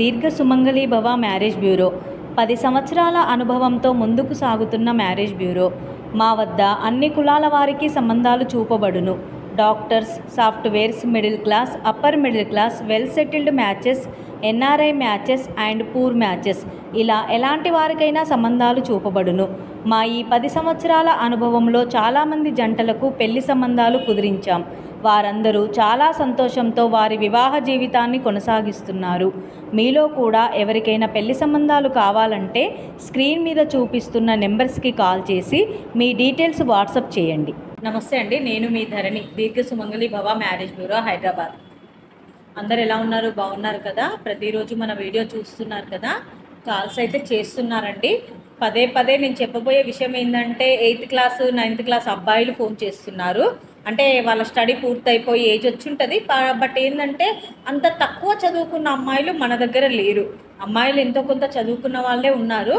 దీర్ఘ సుమంగళి భవ marriage bureau 10 సంవత్సరాల అనుభవంతో ముందుకు సాగుతున్న మ్యారేజ్ బ్యూరో. మా వద్ద అన్ని కులాల వారికి సంబంధాలు చూపబడును. Doctors, softwares, middle class, upper middle class, well settled matches, NRI matches and poor matches, ఇలా ఎలాంటి వారికైనా సంబంధాలు చూపబడును. మా ఈ 10 సంవత్సరాల అనుభవంలో చాలామంది జంటలకు పెళ్లి సంబంధాలు కుదిరించాం. వారందరూ చాలా సంతోషంతో వారి వివాహ జీవితాన్ని కొనసాగిస్తున్నారు. మీలో కూడా ఎవరికైనా పెళ్లి సంబంధాలు కావాలంటే స్క్రీన్ మీద చూపిస్తున్న నెంబర్స్కి కాల్ చేసి మీ డీటెయిల్స్ వాట్సాప్ చేయండి. నమస్తే అండి, నేను మీ ధరణి, దీర్ఘ సుమంగళి భవ మ్యారేజ్ బ్యూరో, హైదరాబాద్. అందరు ఎలా ఉన్నారు? బాగున్నారు కదా? ప్రతిరోజు మన వీడియో చూస్తున్నారు కదా, కాల్స్ అయితే చేస్తున్నారండి. పదే పదే నేను చెప్పబోయే విషయం ఏంటంటే 8th క్లాస్ 9th క్లాస్ అబ్బాయిలు ఫోన్ చేస్తున్నారు. అంటే వాళ్ళ స్టడీ పూర్తయిపోయి ఏజ్ వచ్చి ఉంటుంది, బట్ ఏంటంటే అంత తక్కువ చదువుకున్న అమ్మాయిలు మన దగ్గర లేరు. అమ్మాయిలు ఎంతో కొంత చదువుకున్న వాళ్ళే ఉన్నారు.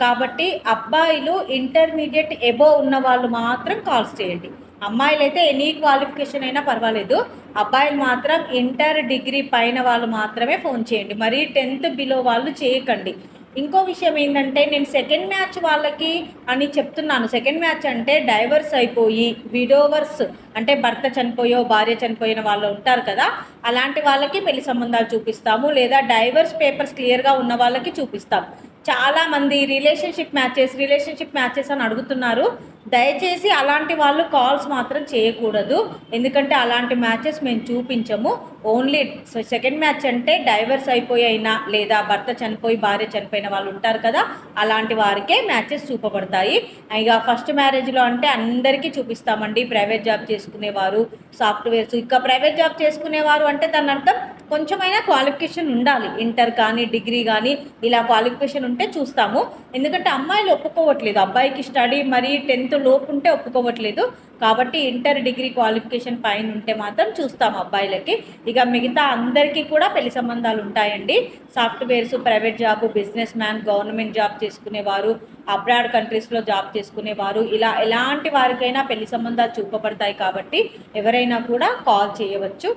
కాబట్టి అబ్బాయిలు ఇంటర్మీడియట్ ఎబోవ్ ఉన్న వాళ్ళు మాత్రం కాల్స్ చేయండి. అమ్మాయిలు అయితే ఎనీ క్వాలిఫికేషన్ అయినా పర్వాలేదు, అబ్బాయిలు మాత్రం ఇంటర్ డిగ్రీ పైన వాళ్ళు మాత్రమే ఫోన్ చేయండి. మరి 10th బిలో వాళ్ళు చేయకండి. ఇంకో విషయం ఏంటంటే, నేను సెకండ్ మ్యాచ్ వాళ్ళకి అని చెప్తున్నాను. సెకండ్ మ్యాచ్ అంటే డైవర్స్ అయిపోయి విడోవర్స్, అంటే భర్త చనిపోయో భార్య చనిపోయిన వాళ్ళు ఉంటారు కదా, అలాంటి వాళ్ళకి పెళ్లి సంబంధాలు చూపిస్తాము. లేదా డైవర్స్ పేపర్స్ క్లియర్గా ఉన్న వాళ్ళకి చూపిస్తాం. చాలామంది రిలేషన్షిప్ మ్యాచెస్ అని అడుగుతున్నారు. దయచేసి అలాంటి వాళ్ళు కాల్స్ మాత్రం చేయకూడదు, ఎందుకంటే అలాంటి మ్యాచెస్ మేము చూపించము. ఓన్లీ సెకండ్ మ్యాచ్ అంటే డైవర్స్ అయిపోయినా లేదా భర్త చనిపోయి భార్య చనిపోయిన వాళ్ళు ఉంటారు కదా, అలాంటి వారికే మ్యాచెస్ చూపబడతాయి. ఇక ఫస్ట్ మ్యారేజ్లో అంటే అందరికీ చూపిస్తామండి. ప్రైవేట్ జాబ్ చేసుకునేవారు, సాఫ్ట్వేర్స్, ఇంకా ప్రైవేట్ జాబ్ చేసుకునేవారు అంటే దాని అర్థం కొంచెమైనా క్వాలిఫికేషన్ ఉండాలి. ఇంటర్ కానీ డిగ్రీ కానీ ఇలా క్వాలిఫికేషన్ ఉంటే చూస్తాము. ఎందుకంటే అమ్మాయిలు ఒప్పుకోవట్లేదు, అబ్బాయికి స్టడీ మరి 10th లోపు ఉంటే ఒప్పుకోవట్లేదు. కాబట్టి ఇంటర్ డిగ్రీ క్వాలిఫికేషన్ పైన ఉంటే మాత్రం చూస్తాము అబ్బాయిలకి. ఇక మిగతా అందరికీ కూడా పెళ్లి సంబంధాలు ఉంటాయండి. Softwares, private job, business man, government job చేసుకునేవారు, అబ్రాడ్ కంట్రీస్లో జాబ్ చేసుకునేవారు, ఇలా ఎలాంటి వారికైనా పెళ్లి సంబంధాలు చూపబడతాయి. కాబట్టి ఎవరైనా కూడా కాల్ చేయవచ్చు.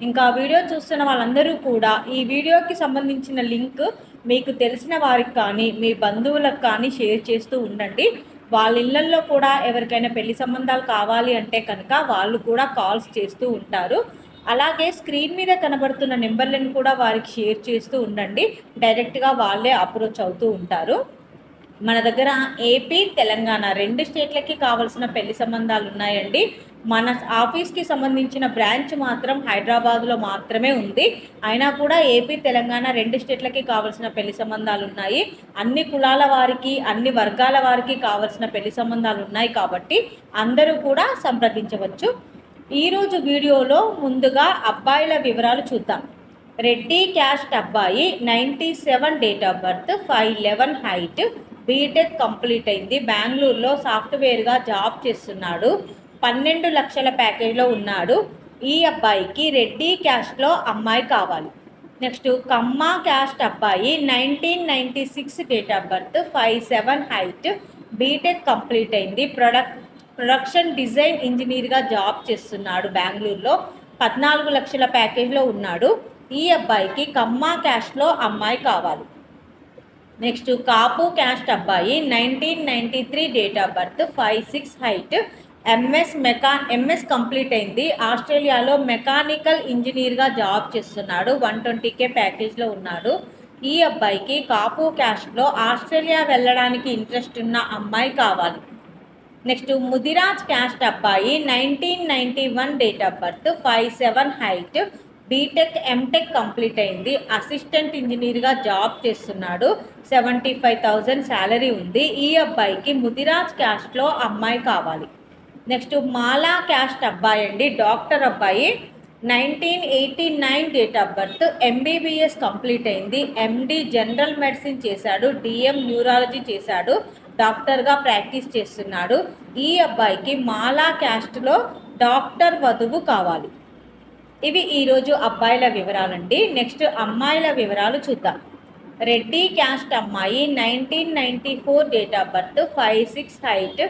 ఇంకా వీడియో చూస్తున్న వాళ్ళందరూ కూడా ఈ వీడియోకి సంబంధించిన లింక్ మీకు తెలిసిన వారికి కానీ మీ బంధువులకు కానీ షేర్ చేస్తూ ఉండండి. వాళ్ళ ఇళ్ళల్లో కూడా ఎవరికైనా పెళ్లి సంబంధాలు కావాలి అంటే కనుక వాళ్ళు కూడా కాల్స్ చేస్తూ ఉంటారు. అలాగే స్క్రీన్ మీద కనబడుతున్న నెంబర్లను కూడా వారికి షేర్ చేస్తూ ఉండండి. డైరెక్ట్గా వాళ్ళే అప్రోచ్ అవుతూ ఉంటారు. మన దగ్గర ఏపీ, తెలంగాణ 2 స్టేట్లకి కావాల్సిన పెళ్లి సంబంధాలు ఉన్నాయండి. మన ఆఫీస్కి సంబంధించిన బ్రాంచ్ మాత్రం హైదరాబాద్లో మాత్రమే ఉంది. అయినా కూడా ఏపీ, తెలంగాణ 2 స్టేట్లకి కావాల్సిన పెళ్లి సంబంధాలు ఉన్నాయి. అన్ని కులాల వారికి, అన్ని వర్గాల వారికి కావాల్సిన పెళ్లి సంబంధాలు ఉన్నాయి. కాబట్టి అందరూ కూడా సంప్రదించవచ్చు. ఈరోజు వీడియోలో ముందుగా అబ్బాయిల వివరాలు చూద్దాం. రెడ్డి క్యాస్ట్ అబ్బాయి, 97 date of birth, 5'11" height, BTech complete అయింది, బెంగళూరులో సాఫ్ట్వేర్గా జాబ్ చేస్తున్నాడు, 12 లక్షల ప్యాకేజ్లో ఉన్నాడు. ఈ అబ్బాయికి రెడ్డి క్యాస్ట్లో అమ్మాయి కావాలి. నెక్స్ట్ కమ్మ క్యాస్ట్ అబ్బాయి, 1996 date of birth, 5'7" height, BTech complete అయింది, ప్రొడక్షన్ డిజైన్ ఇంజనీర్గా జాబ్ చేస్తున్నాడు, బెంగళూరులో 14 లక్షల ప్యాకేజ్లో ఉన్నాడు. ఈ అబ్బాయికి కమ్మ క్యాస్ట్లో అమ్మాయి కావాలి. నెక్స్ట్ కాపు క్యాస్ట్ అబ్బాయి, 1993 date of birth, 5'6" height, MS complete అయింది, ఆస్ట్రేలియాలో మెకానికల్ ఇంజనీర్గా జాబ్ చేస్తున్నాడు, 120K ప్యాకేజ్లో ఉన్నాడు. ఈ అబ్బాయికి కాపు క్యాస్ట్లో ఆస్ట్రేలియా వెళ్ళడానికి ఇంట్రెస్ట్ ఉన్న అమ్మాయి కావాలి. నెక్స్ట్ ముదిరాజ్ క్యాస్ట్ అబ్బాయి, 1991 date of birth, 5'7" height, BTech MTech complete అయింది, అసిస్టెంట్ ఇంజనీర్గా జాబ్ చేస్తున్నాడు, 75,000 శాలరీ ఉంది. ఈ అబ్బాయికి ముదిరాజ్ క్యాస్ట్లో అమ్మాయి కావాలి. నెక్స్ట్ మాలా క్యాస్ట్ అబ్బాయి అండి, డాక్టర్ అబ్బాయి, 1989 date of birth, MBBS complete అయింది, ఎండి జనరల్ మెడిసిన్ చేశాడు, డిఎం న్యూరాలజీ చేశాడు, డాక్టర్గా ప్రాక్టీస్ చేస్తున్నాడు. ఈ అబ్బాయికి మాలా క్యాస్ట్లో డాక్టర్ వధువు కావాలి. ఇవి ఈరోజు అబ్బాయిల వివరాలండి. నెక్స్ట్ అమ్మాయిల వివరాలు చూద్దాం. రెడ్డి క్యాస్ట్ అమ్మాయి, 1994 date of birth, 5'6" height,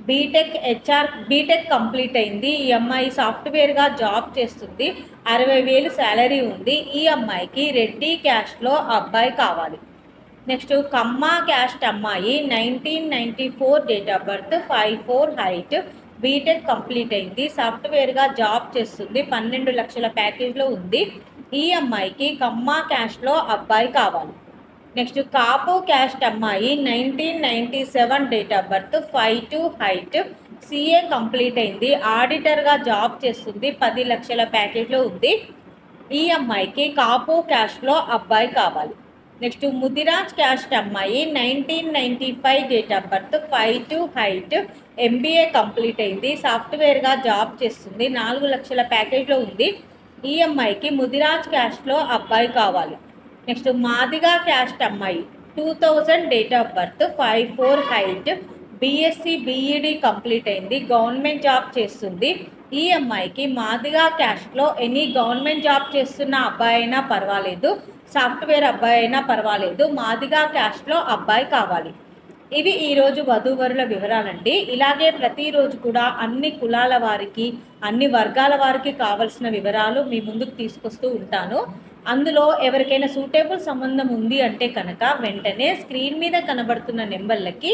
BTech complete అయింది. ఈ అమ్మాయి సాఫ్ట్వేర్గా జాబ్ చేస్తుంది. 60,000 శాలరీ ఉంది. ఈ అమ్మాయికి రెడ్డి క్యాస్ట్లో అబ్బాయి కావాలి. నెక్స్ట్ కమ్మ క్యాస్ట్ అమ్మాయి 1994 date of birth, 5'4" height, BTech complete అయింది. సాఫ్ట్వేర్గా జాబ్ చేస్తుంది. 12 లక్షల ప్యాకేజ్లో ఉంది. ఈ అమ్మాయికి కమ్మ క్యాస్ట్లో అబ్బాయి కావాలి. నెక్స్ట్ కాపు క్యాస్ట్ అమ్మాయి 1997 date of birth, 5'2" height, CA complete అయింది. ఆడిటర్గా జాబ్ చేస్తుంది. 10 లక్షల ప్యాకేజ్లో ఉంది. ఈ అమ్మాయికి కాపు క్యాస్ట్లో అబ్బాయి కావాలి. నెక్స్ట్ ముదిరాజ్ క్యాస్ట్ అమ్మాయి 1995 date of birth, 5'2" height, MBA complete అయింది. సాఫ్ట్వేర్గా జాబ్ చేస్తుంది. 4 లక్షల ప్యాకేజ్లో ఉంది. ఈ అమ్మాయికి ముదిరాజ్ క్యాస్ట్లో అబ్బాయి కావాలి. నెక్స్ట్ మాదిగా క్యాస్ట్ అమ్మాయి 2000 date of birth, 5'4" height, BSc BEd complete అయింది. గవర్నమెంట్ జాబ్ చేస్తుంది. ఈ అమ్మాయికి మాదిగా క్యాస్ట్లో ఎనీ గవర్నమెంట్ జాబ్ చేస్తున్న అబ్బాయి అయినా పర్వాలేదు, సాఫ్ట్వేర్ అబ్బాయి అయినా పర్వాలేదు, మాదిగా క్యాస్ట్లో అబ్బాయి కావాలి. ఇవి ఈరోజు వధూవరుల వివరాలండి. ఇలాగే ప్రతిరోజు కూడా అన్ని కులాల వారికి, అన్ని వర్గాల వారికి కావలసిన వివరాలు మీ ముందుకు తీసుకొస్తూ ఉంటాను. అందులో ఎవరికైనా సూటబుల్ సంబంధం ఉంది అంటే కనుక వెంటనే స్క్రీన్ మీద కనబడుతున్న నెంబర్లకి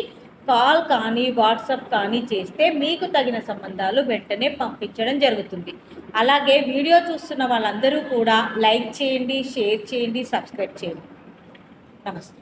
కాల్ కానీ వాట్సాప్ కానీ చేస్తే మీకు తగిన సంబంధాలు వెంటనే పంపించడం జరుగుతుంది. అలాగే వీడియో చూస్తున్న వాళ్ళందరూ కూడా లైక్ చేయండి, షేర్ చేయండి, సబ్స్క్రైబ్ చేయండి. నమస్తే.